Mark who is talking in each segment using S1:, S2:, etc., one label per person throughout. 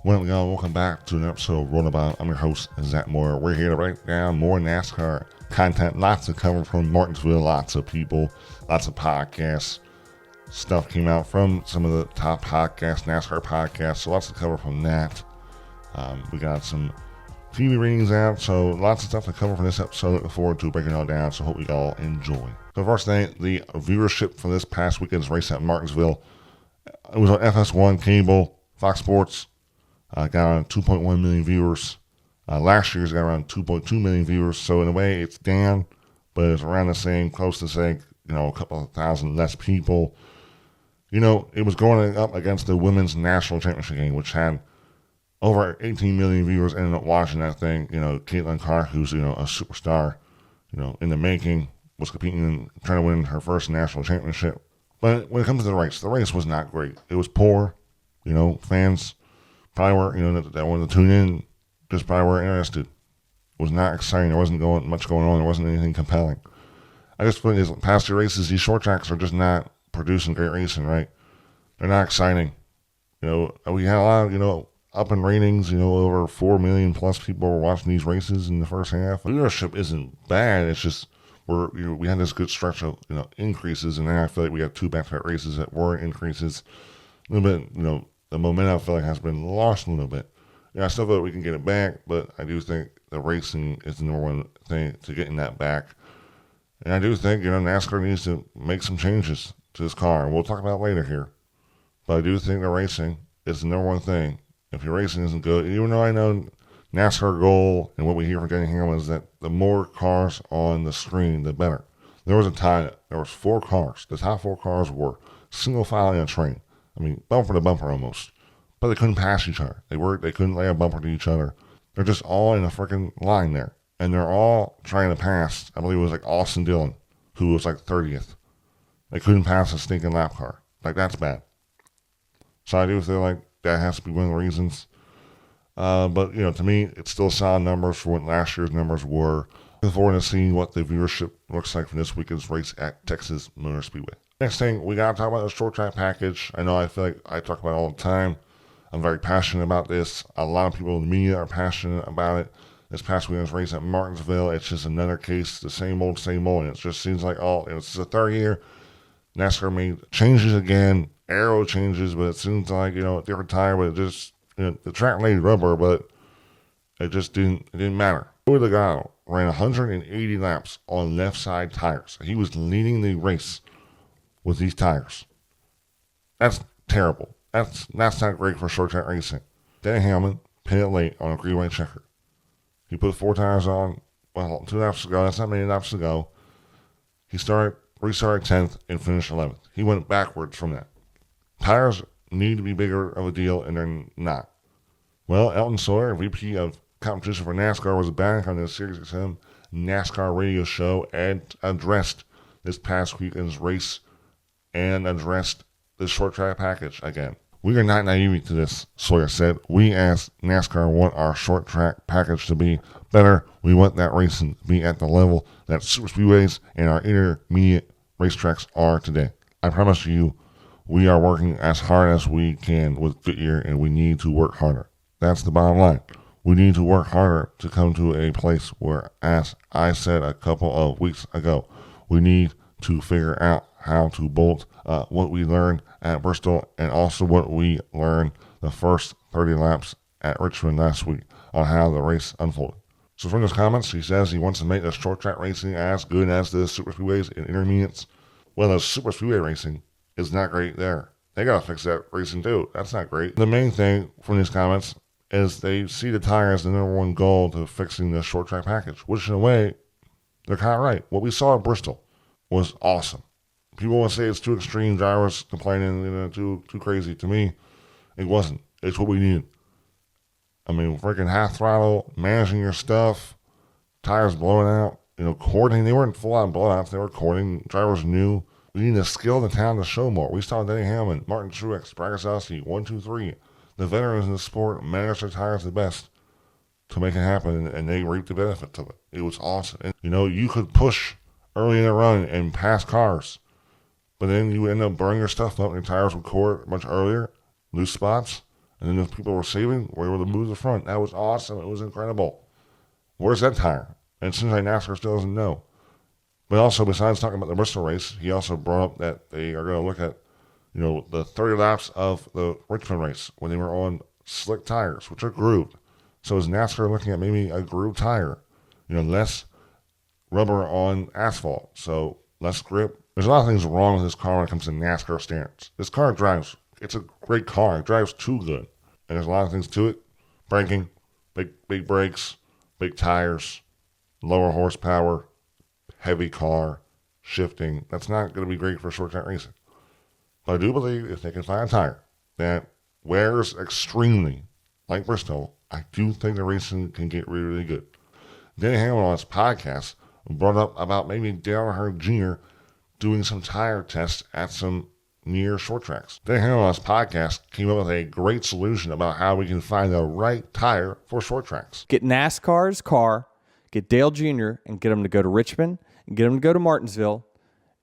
S1: Well, y'all, welcome back to an episode of Runabout. I'm your host, Zach Moore. We're here to break down more NASCAR content. Lots to cover from Martinsville, lots of people, lots of podcasts. Stuff came out from some of the top podcasts, NASCAR podcasts, so lots to cover from that. We got some TV ratings out, so lots of stuff to cover from this episode. Looking forward to breaking it all down, so hope you all enjoy. So first thing, the viewership for this past weekend's race at Martinsville. It was on FS1 cable, Fox Sports. Got around 2.1 million viewers. Last year's got around 2.2 million viewers. So in a way, it's down, but it's around the same, close to saying, a couple of thousand less people. It was going up against the women's national championship game, which had over 18 million viewers ended up watching that thing. Caitlin Clark, who's, a superstar, in the making, was competing and trying to win her first national championship. But when it comes to the race was not great. It was poor. Fans probably weren't, that wanted to tune in, just probably weren't interested. It was not exciting. There wasn't much going on. There wasn't anything compelling. I just feel these past year races, these short tracks are just not producing great racing, right? They're not exciting. We had a lot of, up in ratings, over 4 million plus people were watching these races in the first half. Viewership isn't bad. It's just we had this good stretch of, increases, and then I feel like we got two back-to-back races that were increases. A little bit, the momentum I feel like has been lost a little bit. I still feel like we can get it back, but I do think the racing is the number one thing to getting that back. And I do think, NASCAR needs to make some changes to this car, and we'll talk about it later here. But I do think the racing is the number one thing. If your racing isn't good, even though I know NASCAR goal and what we hear from Denny Hamlin is that the more cars on the screen, the better. There was a time there was 4 cars. The top 4 cars were single file in a train. I mean, bumper to bumper almost. But they couldn't pass each other. They couldn't lay a bumper to each other. They're just all in a freaking line there. And they're all trying to pass. I believe it was like Austin Dillon, who was like 30th. They couldn't pass a stinking lap car. Like, that's bad. So I do feel like that has to be one of the reasons. But, to me, it's still solid numbers for what last year's numbers were. Looking forward to seeing what the viewership looks like from this weekend's race at Texas Motor Speedway. Next thing, we got to talk about the short track package. I know I feel like I talk about it all the time. I'm very passionate about this. A lot of people in the media are passionate about it. This past weekend's race at Martinsville, it's just another case, the same old. And it just seems like, it's the third year. NASCAR made changes again, aero changes, but it seems like, different tire, but it just, the track laid rubber, but it didn't matter. Joey Logano ran 180 laps on left side tires. He was leading the race with these tires. That's terrible. That's not great for short track racing. Denny Hamlin pitted late on a green white checker. He put 4 tires on, 2 laps ago. That's not many laps ago. He restarted 10th and finished 11th. He went backwards from that. Tires need to be bigger of a deal, and they're not. Well, Elton Sawyer, VP of competition for NASCAR, was back on the SiriusXM NASCAR radio show and addressed this past weekend's race and addressed the short track package again. We are not naive to this, Sawyer said. We as NASCAR want our short track package to be better. We want that racing to be at the level that super speedways and our intermediate racetracks are today. I promise you, we are working as hard as we can with Goodyear, and we need to work harder. That's the bottom line. We need to work harder to come to a place where, as I said a couple of weeks ago, we need to figure out how to bolt what we learned at Bristol and also what we learned the first 30 laps at Richmond last week on how the race unfolded. So from his comments, he says he wants to make the short track racing as good as the super speedways and intermediates. Well, the super speedway racing is not great there. They got to fix that racing too. That's not great. The main thing from these comments is they see the tire as the number one goal to fixing the short track package, which in a way, they're kind of right. What we saw at Bristol was awesome. People want to say it's too extreme, drivers complaining, too crazy. To me, it wasn't. It's what we needed. I mean, freaking half throttle, managing your stuff, tires blowing out, coordinating. They weren't full-on blowouts. They were coordinating. Drivers knew. We need to skill the talent to show more. We saw Denny Hamlin, Martin Truex, Brad Keselowski, 1, 2, 3. The veterans in the sport managed their tires the best to make it happen, and they reaped the benefits of it. It was awesome. And, you could push early in the run and pass cars. But then you end up burning your stuff up, and your tires would core much earlier, lose spots, And then if people were saving, we were able to move to the front. That was awesome. It was incredible. Where's that tire? And it seems like NASCAR still doesn't know. But also, besides talking about the Bristol race, he also brought up that they are going to look at, the 30 laps of the Richmond race when they were on slick tires, which are grooved. So is NASCAR looking at maybe a grooved tire? Less rubber on asphalt, so less grip. There's a lot of things wrong with this car when it comes to NASCAR standards. This car drives. It's a great car. It drives too good. And there's a lot of things to it. Braking, big brakes, big tires, lower horsepower, heavy car, shifting. That's not going to be great for short track racing. But I do believe if they can find a tire that wears extremely like Bristol, I do think the racing can get really, really good. Denny Hamlin on his podcast brought up about maybe Dale Earnhardt Jr. doing some tire tests at some near short tracks. Denny Hamlin on his podcast came up with a great solution about how we can find the right tire for short tracks.
S2: Get NASCAR's car, get Dale Jr., and get him to go to Richmond, and get him to go to Martinsville,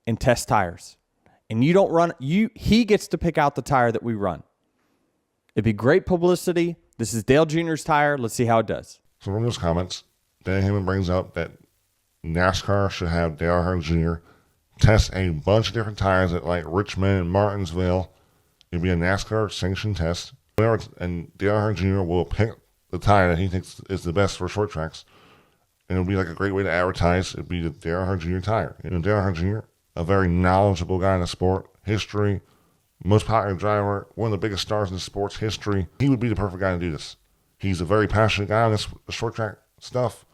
S2: and test tires. And you don't run, he gets to pick out the tire that we run. It'd be great publicity. This is Dale Jr.'s tire. Let's see how it does.
S1: So from those comments, Denny Hamlin brings up that NASCAR should have Dale Earnhardt Jr. test a bunch of different tires at like Richmond and Martinsville. It'd be a NASCAR sanctioned test. And Dale Earnhardt Jr. will pick the tire that he thinks is the best for short tracks. And it'll be like a great way to advertise. It'd be the Dale Earnhardt Jr. tire. Dale Earnhardt Jr., a very knowledgeable guy in the sport, history, most popular driver, one of the biggest stars in sports history. He would be the perfect guy to do this. He's a very passionate guy on this short track stuff.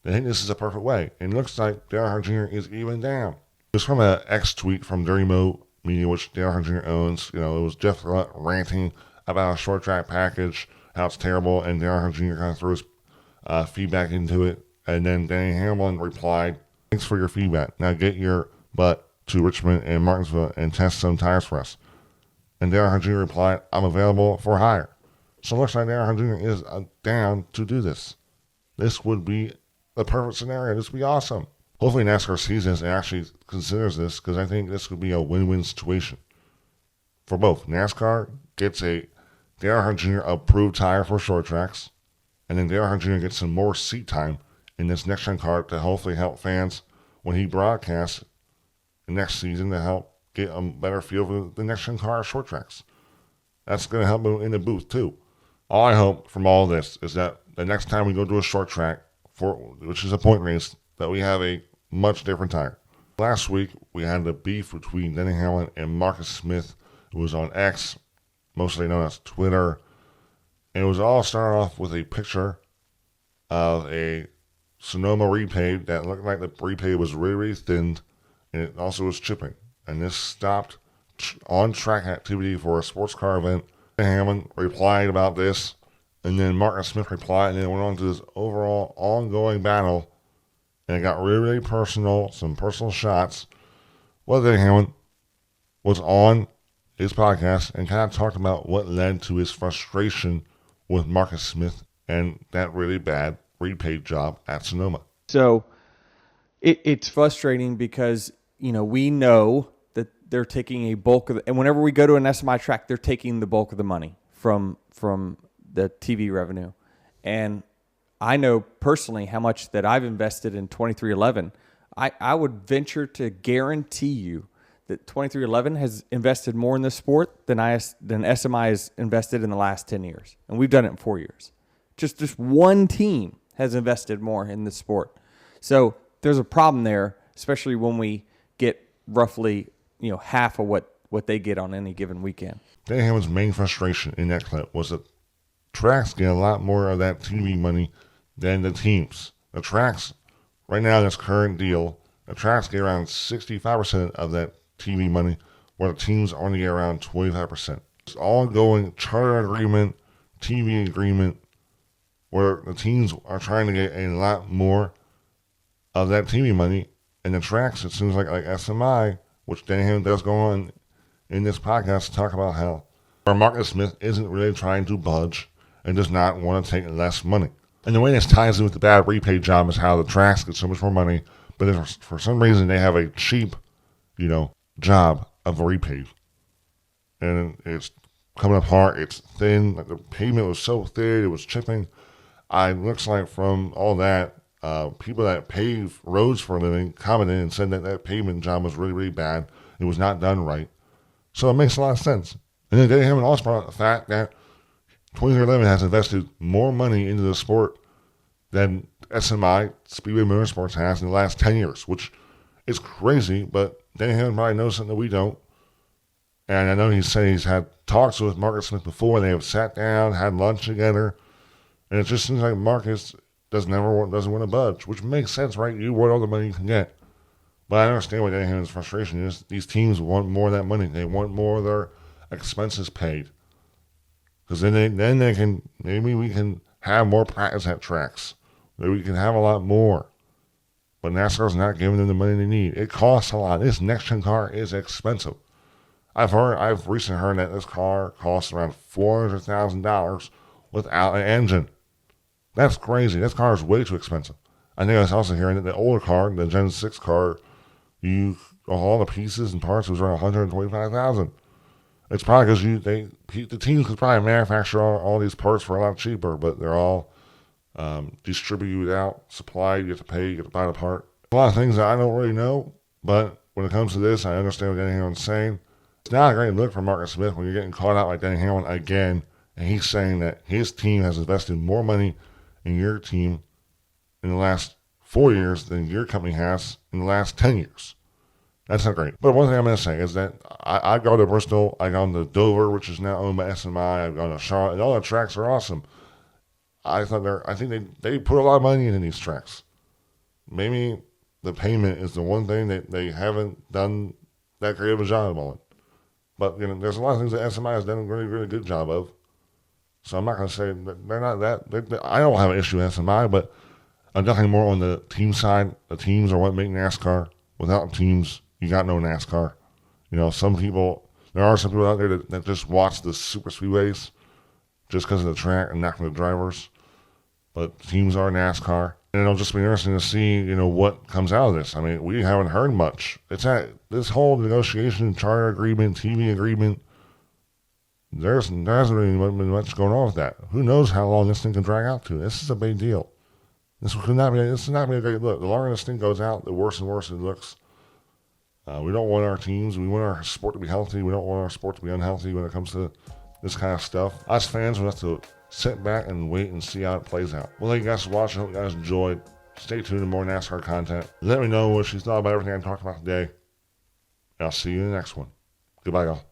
S1: I think this is a perfect way. And it looks like Dale Earnhardt Jr. is even down. It's from an X tweet from Dirty Mo Media, which Dale Earnhardt Jr. owns. It was Jeff Lutt ranting about a short track package, how it's terrible, and Dale Earnhardt Jr. kind of threw his feedback into it. And then Denny Hamlin replied, "Thanks for your feedback. Now get your butt to Richmond and Martinsville and test some tires for us." And Dale Earnhardt Jr. replied, "I'm available for hire." So it looks like Dale Earnhardt Jr. is down to do this. This would be the perfect scenario. This would be awesome. Hopefully NASCAR sees this and actually considers this, because I think this would be a win-win situation for both. NASCAR gets a Dale Earnhardt Jr. approved tire for short tracks, and then Dale Earnhardt Jr. gets some more seat time in this next-gen car to hopefully help fans when he broadcasts next season to help get a better feel for the next-gen car at short tracks. That's going to help him in the booth too. All I hope from all this is that the next time we go to a short track, which is a point race, that we have a much different tire. Last week, we had the beef between Denny Hamlin and Marcus Smith. It was on X, mostly known as Twitter. And it was all started off with a picture of a Sonoma repave that looked like the repave was really, really thinned, and it also was chipping. And this stopped on-track activity for a sports car event. Denny Hamlin replied about this, and then Marcus Smith replied, and then it went on to this overall ongoing battle, and it got really, really personal, some personal shots. Well, Denny Hamlin was on his podcast and kind of talked about what led to his frustration with Marcus Smith and that really bad repaid job at Sonoma.
S2: So it's frustrating because, we know that they're taking a bulk of and whenever we go to an SMI track, they're taking the bulk of the money from the TV revenue. And I know personally how much that I've invested in 2311. I would venture to guarantee you that 2311 has invested more in this sport than SMI has invested in the last 10 years. And we've done it in 4 years. Just one team has invested more in this sport. So there's a problem there, especially when we get roughly, half of what they get on any given weekend.
S1: Denny Hamlin's main frustration in that clip was that tracks get a lot more of that TV money than the teams. The tracks, right now in this current deal, the tracks get around 65% of that TV money, where the teams only get around 25%. It's ongoing charter agreement, TV agreement, where the teams are trying to get a lot more of that TV money, and the tracks, it seems like SMI, which Denny Hamlin does go on in this podcast to talk about how Marcus Smith isn't really trying to budge and does not want to take less money. And the way this ties in with the bad repaid job is how the tracks get so much more money, but if for some reason they have a cheap, job of a repave. And it's coming apart. It's thin. Like the pavement was so thin, it was chipping. It looks like from all that, people that pave roads for a living commented and said that that pavement job was really, really bad. It was not done right. So it makes a lot of sense. And then Denny Hamlin also brought up the fact that 2311 has invested more money into the sport than SMI, Speedway Motorsports, has in the last 10 years, which is crazy, but Denny Hamlin probably knows something that we don't. And I know he's saying he's had talks with Marcus Smith before. They have sat down, had lunch together, and it just seems like Marcus doesn't want to budge, which makes sense, right? You want all the money you can get. But I understand what Denny Hamlin's frustration is. These teams want more of that money. They want more of their expenses paid. Because then they can, maybe we can have more practice at tracks. Maybe we can have a lot more. But NASCAR's not giving them the money they need. It costs a lot. This next-gen car is expensive. I've recently heard that this car costs around $400,000 without an engine. That's crazy. This car is way too expensive. I think I was also hearing that the older car, the Gen 6 car, all the pieces and parts was around $125,000. It's probably because the teams could probably manufacture all these parts for a lot cheaper, but they're all distributed out, supplied. You have to pay, you have to buy the part. A lot of things that I don't really know, but when it comes to this, I understand what Denny Hamlin's saying. It's not a great look for Marcus Smith when you're getting caught out like Denny Hamlin again, and he's saying that his team has invested more money in your team in the last 4 years than your company has in the last 10 years. That's not great. But one thing I'm going to say is that I go to Bristol, I go to Dover, which is now owned by SMI, I've gone to Charlotte, and all the tracks are awesome. I think they put a lot of money into these tracks. Maybe the payment is the one thing that they haven't done that great of a job on. But there's a lot of things that SMI has done a really, really good job of. So I'm not going to say that they're not that. I don't have an issue with SMI, but I'm definitely more on the team side. The teams are what make NASCAR. Without teams, you got no NASCAR. There are some people out there that just watch the super speedways just because of the track and not from the drivers. But teams are NASCAR. And it'll just be interesting to see, what comes out of this. I mean, we haven't heard much. It's this whole negotiation, charter agreement, TV agreement. There hasn't really been much going on with that. Who knows how long this thing can drag out to? This is a big deal. This is not be a great look. The longer this thing goes out, the worse and worse it looks. We don't want our teams. We want our sport to be healthy. We don't want our sport to be unhealthy when it comes to this kind of stuff. Us fans will have to sit back and wait and see how it plays out. Well, thank you guys for watching. I hope you guys enjoyed. Stay tuned to more NASCAR content. Let me know what you thought about everything I talked about today. And I'll see you in the next one. Goodbye, y'all.